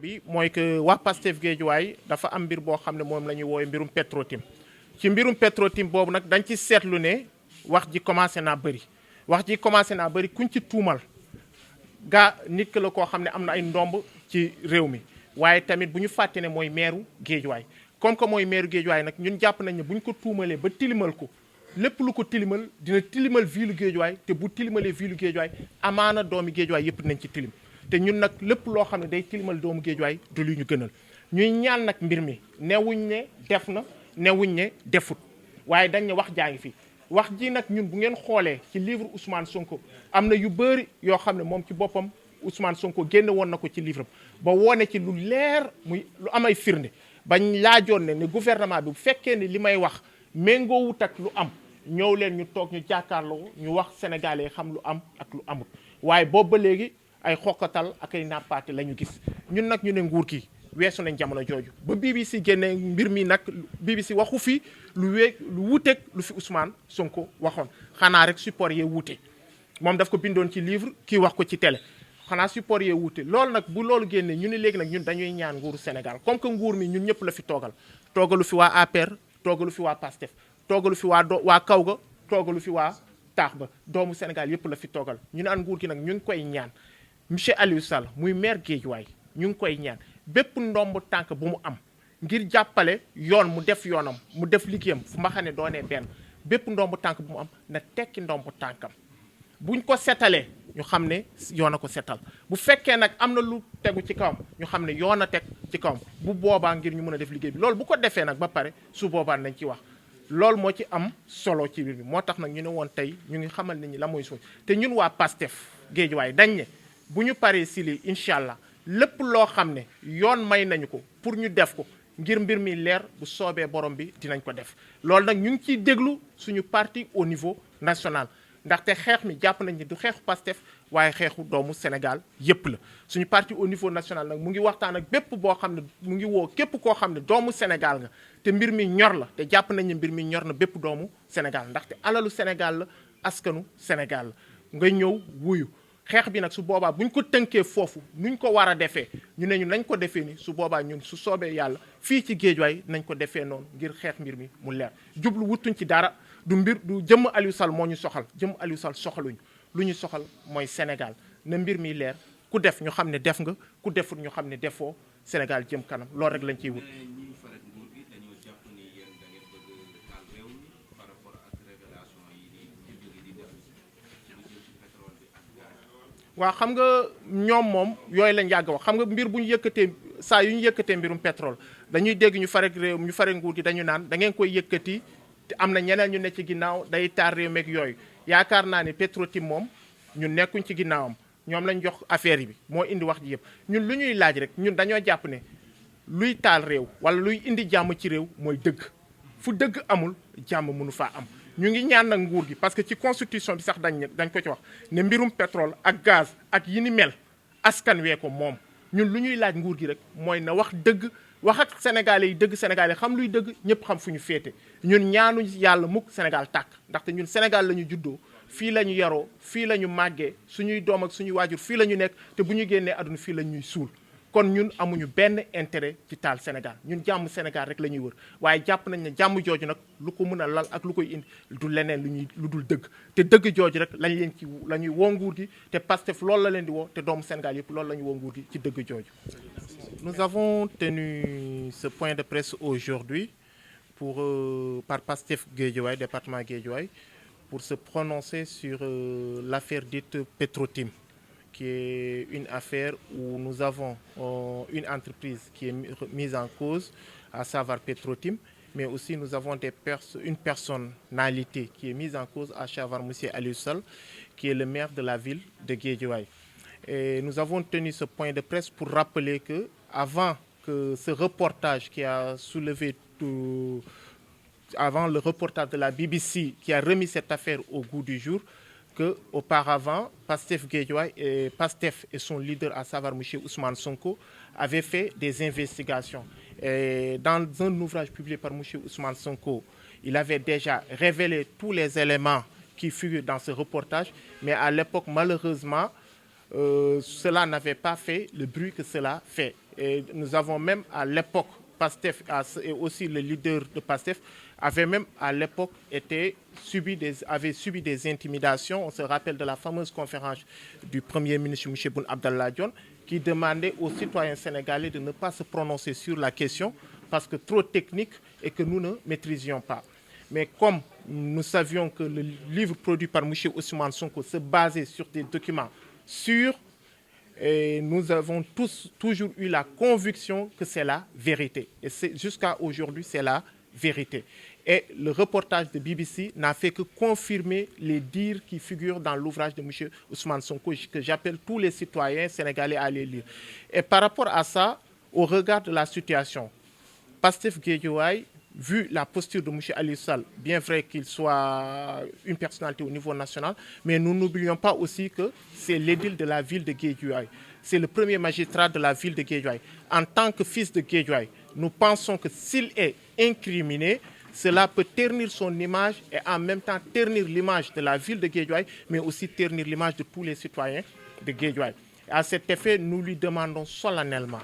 bi mooy que waa Pastef Guédiawaye dafa am mbir boo xam ne moom la ñuy woowee mbirum Petro-Tim ci mbirum Petro-Tim boobu nag dañ ci seetlu ne wax ji commencé naa bëri kuñ ci tuumal gaa nit ki la koo xam ne am na ay ndomb ci réew mi waaye tamit bu ñu fàtte ne mooy meeru Guédiawaye comme que mooy meeru Guédiawaye nag ñun jàpp nañ ne bu ñu ko tuumalee ba tilimal ko lépp lu ko tilimal dina tilimal vilu Guédiawaye te bu tilimalee vilu Guédiawaye amaana doomi Guédiawaye yëpp nañ ci tilim te ñun nag lépp loo xam ne day tilimal doomu Guédiawaye du lu ñu gënal ñuy ñaan nag mbir mi newuñ ne def na newuñ ne defut waaye dañ ne wax jaa ngi fi wax ji nag ñun bu ngeen xoolee ci livre Ousmane Sonko am na yu bëri yoo xam ne moom ci boppam Ousmane Sonko génne woon na ko ci livre ba wone ci lu leer muy lu amay firnde bañ laajoon ne gouvernement bi bu fekkee ne li may wax méngoowut ak lu am ñëw leen ñu toog ñu jàkkaarloo ñu wax sénégalais xam lu am ak lu amut waaye boobu ba léegi ay xoqatal ak ay nappaate la ñu gis ñun nag ñu ne nguur gi weesu nañ jamono jooju ba BBC génne mbir mi nag BBC waxu fi lu wuuteeg lu fi Ousmane Sonko waxoon xanaa rek support yee wuute moom daf ko bindoon ci livre kii wax ko ci télé xanaa support yee wuute loolu nag bu loolu génnee ñu ne léegi nag ñun dañuy ñaan nguuru Sénégal comme que nguur mi ñun ñëpp la fi toogalu fi waa APR toogalu fi waa PASTEF toogalu fi waa kaw ga toogalu fi waa taax ba doomu Sénégal yëpp la fi toogal ñu ne an nguur gi nag ñu ngi koy ñaan monsieur Aliou Sall muy maire Guédiawaye ñu ngi koy ñaan bépp ndomb tànk bu mu am ngir jàppale yoon mu def yoonam mu def liggéeyam fu ma xam ne doonee benn bépp ndomb tànk bu mu am na tekki ndomb tànkam buñ ko setalee ñu xam ne yoon a ko setal bu fekkee nag am na lu tegu ci kawam ñu xam ne yoon a teg ci kawam bu boobaa ngir ñu mën a def liggéey bi loolu bu ko defee nag ba pare su boobaa nañ ci wax loolu moo ci am solo ci biir bi moo tax nag ñu ne woon tey ñu ngi xamal nit ñi la mooy suñ te ñun waa PASTEF Guédiawaye dañ ne bu ñu paree si lii incha allah lépp loo xam ne yoon may nañu ko pour ñu def ko ngir mbir mi leer bu soobee borom bi dinañ ko def loolu nag ñu ngi ciy déglu suñu parti au niveau national ndaxte xeex mi jàpp nañ ni du xeexu PASTEF waaye xeexu doomu Sénégal yépp la suñu parti au niveau national nag mu ngi waxtaan ak bépp boo xam ne mu ngi woo képp koo xam ne doomu Sénégal nga te mbir mi ñor la te jàpp nañ ne mbir mi ñor na bépp doomu Sénégal ndaxte alalu Sénégal la askanu Sénégal la nga ñëw wuyu xeex bi nag su boobaa bu ñu ko tënkee foofu nuñ ko war a defee ñu ne ñu nañ ko defee ni su boobaa ñun su soobee yàlla fii ci Guédiawaye nañ ko defee noonu ngir xeex mbir mi mu leer jublu wutuñ ci dara du jëmm Aliou Sall moo ñu soxal jëmm Aliou Sall soxaluñu lu ñu soxal mooy Sénégal na mbir mi leer ku def ñu xam ne def nga ku defut ñu xam ne defoo Sénégal jëm kanam loolu rek lañ ciy wut. waaw xam nga ñoom moom yooyu lañ yàgg wax xam nga mbir bu ñu yëkkatee saa yu ñu yëkkatee mbirum pétrole dañuy dégg ñu farek réew ñu farek nguur gi dañu naan da ngeen koy yëkkati te am na ñeneen ñu ne ci ginnaaw day taar réew meeg yooyu yaakaar naa ne Petro-Tim moom ñun nekkuñ ci ginnaawam ñoom lañ jox affaire bi moo indi wax ji yëpp ñun lu ñuy laaj rek ñun dañoo jàpp ne luy taal réew wala luy indi jàmm ci réew mooy dëgg fu dëgg amul jàmm mënu faa am ñu ngi ñaan nag nguur gi parce que ci constitution bi sax dañ ko ci wax ne mbirum pétrole ak gaz ak yi ni mel askan wee ko moom ñun lu ñuy laaj nguur gi rek mooy na wax dëgg wax ak sénégalais yi dëgg sénégalais xam luy dëgg ñëpp xam fu ñu féete ñun ñaanuñ yàlla mukk Sénégal tàkk ndaxte ñun Sénégal la ñu juddoo fii la ñu yaroo fii la ñu màggee suñuy doom ak suñuy waajur fii la ñu nekk te bu ñu génnee àdduna fii la ñuy suul kon ñun amuñu benn intérêt ci taal Sénégal ñun jàmm Sénégal rek la ñuy wër waaye jàpp nañ ne jàmm jooju nag lu ko mën a lal ak lu koy indi du leneen lu dul dëgg te dëgg jooju rek la ñuy woo nguur gi te Pastef loolu la leen di woo te doomu Sénégal yëpp loolu la ñu woo nguur gi ci dëgg jooju. Nous avons tenu ce point de presse aujourd'hui par Pastef Guédiawaye, département Guédiawaye, pour se prononcer sur l'affaire dite Petro-Tim, qui est une affaire où nous avons une entreprise qui est mise en cause, à savoir Petro-Tim, mais aussi nous avons une personnalité qui est mise en cause, à savoir M. Aliou Sall, qui est le maire de la ville de Guédiawaye. Et nous avons tenu ce point de presse pour rappeler que, avant que ce reportage qui a soulevé avant le reportage de la BBC qui a remis cette affaire au goût du jour, qu'auparavant, Pastef Guédiawaye et Pastef et son leader, à savoir M. Ousmane Sonko, avaient fait des investigations. Et dans un ouvrage publié par M. Ousmane Sonko, il avait déjà révélé tous les éléments qui figurent dans ce reportage, mais à l'époque, malheureusement, cela n'avait pas fait le bruit que cela fait. Et nous avons même à l'époque, PASTEF et aussi le leader de PASTEF avait même à l'époque avait subi des intimidations. On se rappelle de la fameuse conférence du Premier ministre M. Boun Abdallah Dionne qui demandait aux citoyens sénégalais de ne pas se prononcer sur la question parce que trop technique et que nous ne maîtrisions pas. Mais comme nous savions que le livre produit par M. Ousmane Sonko se basait sur des documents sûrs, et nous avons toujours eu la conviction que c'est la vérité. Et jusqu'à aujourd'hui, c'est la vérité. Et le reportage de BBC n'a fait que confirmer les dires qui figurent dans l'ouvrage de M. Ousmane Sonko, que j'appelle tous les citoyens sénégalais à les lire. Et par rapport à ça, au regard de la situation, Pastef Guédiawaye, vu la posture de M. Aliou Sall, bien vrai qu'il soit une personnalité au niveau national, mais nous n'oublions pas aussi que c'est l'édile de la ville de Guédiawaye. C'est le premier magistrat de la ville de Guédiawaye. En tant que fils de Guédiawaye, nous pensons que s'il est incriminé, cela peut ternir son image et en même temps ternir l'image de la ville de Guédiawaye, mais aussi ternir l'image de tous les citoyens de Guédiawaye. À cet effet, nous lui demandons solennellement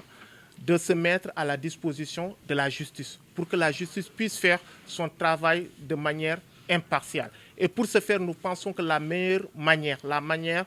de se mettre à la disposition de la justice pour que la justice puisse faire son travail de manière impartiale. Et pour ce faire, nous pensons que la meilleure manière,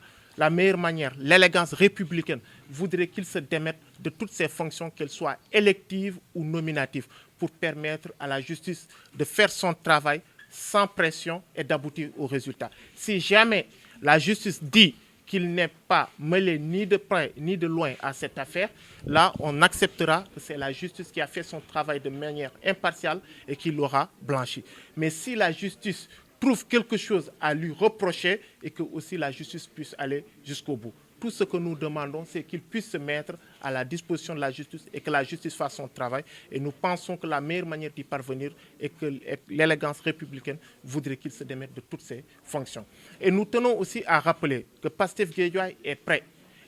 l'élégance républicaine voudrait qu'il se démette de toutes ses fonctions, qu'elles soient électives ou nominatives, pour permettre à la justice de faire son travail sans pression et d'aboutir au résultat. Si jamais la justice dit qu'il n'est pas mêlé ni de près ni de loin à cette affaire, là, on acceptera que c'est la justice qui a fait son travail de manière impartiale et qui l'aura blanchi. Mais si la justice trouve quelque chose à lui reprocher et que aussi la justice puisse aller jusqu'au bout. Tout ce que nous demandons, c'est qu'il puisse se mettre à la disposition de la justice et que la justice fasse son travail. Et nous pensons que la meilleure manière d'y parvenir est que l'élégance républicaine voudrait qu'il se démette de toutes ses fonctions. Et nous tenons aussi à rappeler que Pastef Guédiawaye est prêt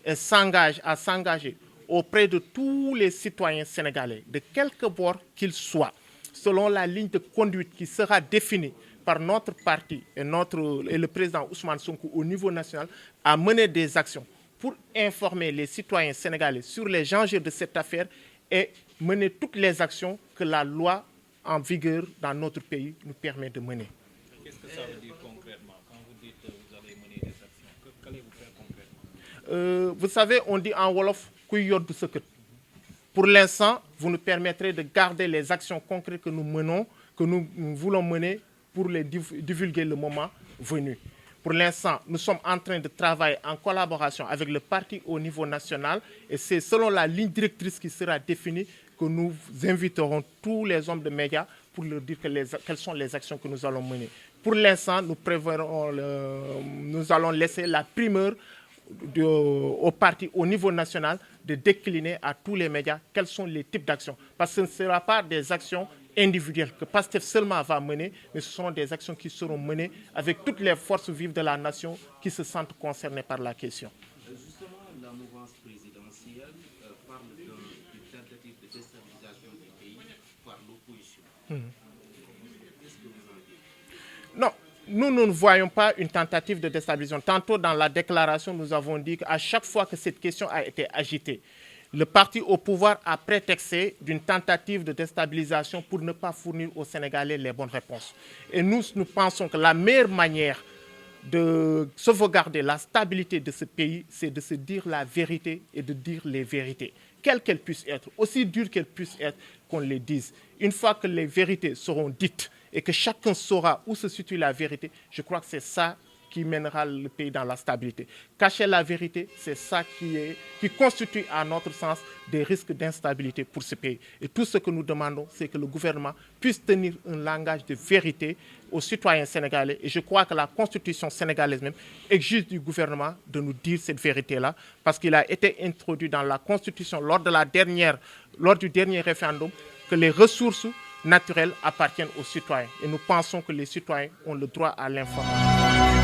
et s'engage à s'engager auprès de tous les citoyens sénégalais, de quelque bord qu'ils soient, selon la ligne de conduite qui sera définie par notre parti et le président Ousmane Sonko au niveau national, à mener des actions pour informer les citoyens sénégalais sur les enjeux de cette affaire et mener toutes les actions que la loi en vigueur dans notre pays nous permet de mener. Qu'est-ce que ça veut dire concrètement quand vous dites que vous allez mener des actions? Qu'allez-vous faire concrètement? Vous savez, on dit en Wolof, kuy yor du sëkët. Pour l'instant, vous nous permettrez de garder les actions concrètes que nous menons, que nous voulons mener pour les divulguer le moment venu. Pour l'instant, nous sommes en train de travailler en collaboration avec le parti au niveau national et c'est selon la ligne directrice qui sera définie que nous inviterons tous les hommes de médias pour leur dire quelles sont les actions que nous allons mener. Pour l'instant, nous allons laisser la primeur au parti au niveau national de décliner à tous les médias quels sont les types d'actions. Parce que ce ne sera pas des actions individuelles que PASTEF seulement va mener, mais ce seront des actions qui seront menées avec toutes les forces vives de la nation qui se sentent concernées par la question. Justement, la mouvance présidentielle parle d'une tentative de déstabilisation du pays par l'opposition. Qu'est-ce que vous en dites? Non, nous ne voyons pas une tentative de déstabilisation. Tantôt dans la déclaration, nous avons dit qu'à chaque fois que cette question a été agitée, le parti au pouvoir a prétexté d'une tentative de déstabilisation pour ne pas fournir aux Sénégalais les bonnes réponses. Et nous pensons que la meilleure manière de sauvegarder la stabilité de ce pays, c'est de se dire la vérité et de dire les vérités, quelles qu'elles puissent être, aussi dures qu'elles puissent être, qu'on les dise. Une fois que les vérités seront dites et que chacun saura où se situe la vérité, je crois que c'est ça qui mènera le pays dans la stabilité. Cacher la vérité, c'est ça qui constitue, à notre sens, des risques d'instabilité pour ce pays. Et tout ce que nous demandons, c'est que le gouvernement puisse tenir un langage de vérité aux citoyens sénégalais. Et je crois que la constitution sénégalaise même exige du gouvernement de nous dire cette vérité-là, parce qu'il a été introduit dans la constitution lors du dernier référendum que les ressources naturelles appartiennent aux citoyens. Et nous pensons que les citoyens ont le droit à l'information.